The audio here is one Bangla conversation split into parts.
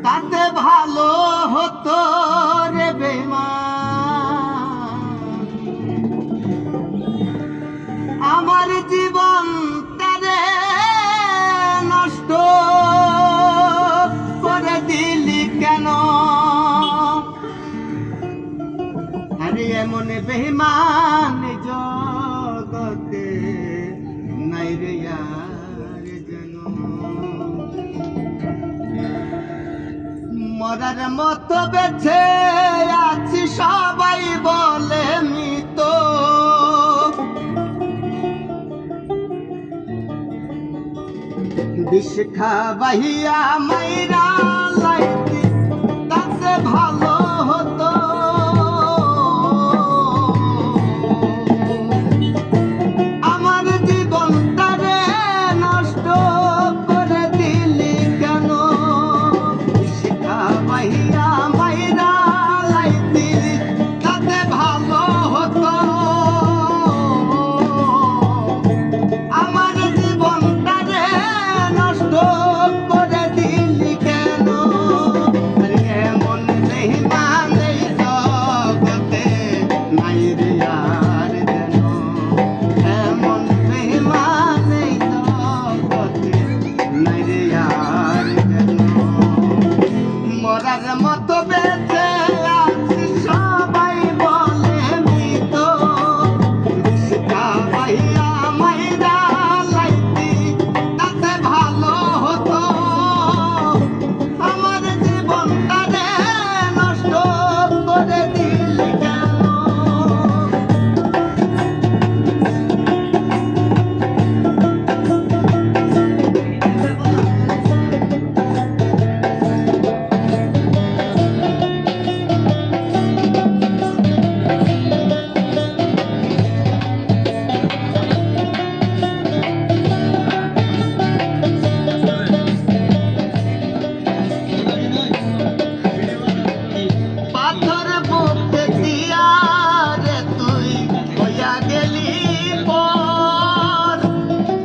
তাতে ভালো হতো রে বেঈমান, আমার জীবন তারে নষ্ট করে দিলি কেন? আরে এমন বেঈমান জগতে নাই রে আর যেন। মরার মতো বেঁচে আছি সবাই বলে মৃত, বিষ খাবাইয়া মাইরা লাইতি তাতে ভালো হতো। আমার জীবনটারে নষ্ট করে দিলি কেন? বিষ খাবাইয়া মাইরা লাইতি তাতে ভালো হতো। আমার জীবনটারে নষ্ট করে দিলি কেন? এমন বেঈমান এই জগতে নাই রে আর যেন। এমন বেঈমান এই জগতে নাই রে আর যেন। মরার মতো বেঁচে আছি সবাই বলে মৃত, বিষ খাবাইয়া মাইরা লাইতি তাতে ভালো হতো। আমার জীবনটারে নষ্ট করে দিলি কেন? পাথর বুকে দিয়া রে তুই হইয়া গেলি পর,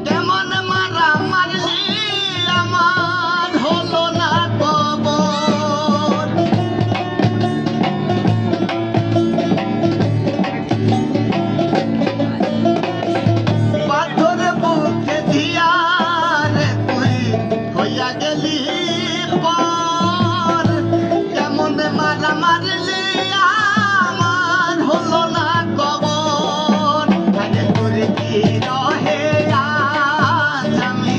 কেমন মারা মারলি আমার হলো না কবর। পাথর বুকে দিয়া রে তুই হইয়া গেলি পর, কেমন মারা মারলি আমার হলো না কবর। আরে তোর কি রহে আজ আমি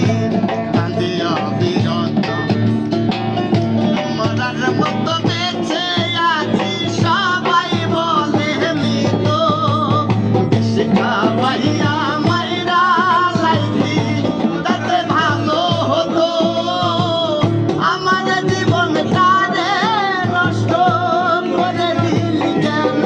কাঁদি অবিরত, মরার মতো বেঁচে আছি সবাই বলে মৃত, বিষ খাবাইয়া মাইরা লাইতি তাতে ভালো হতো। আমার জীবনটারে নষ্ট করে দিলি কেন?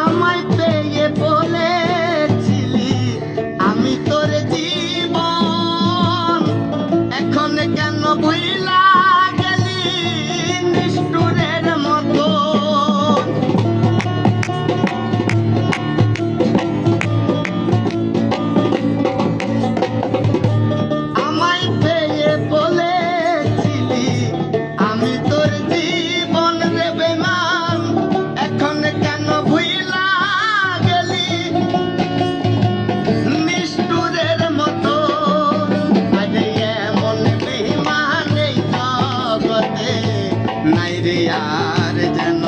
আমায় পেয়ে বলেছিলি আমি তোর জীবন, এখন কেন ভুইলা গেলি নিষ্ঠুরের মতো? আমায় পেয়ে বলেছিলি আমি তোর জীবন রে বেঈমান, এখন কেন ভুইলা গেলি নিষ্ঠুরের মতো? আরে এমন বেঈমান এই জগতে নাই রে আর যেন।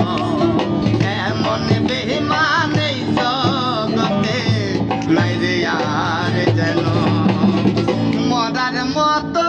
এমন বেঈমান এই জগতে নাই রে আর যেন। মরার মতো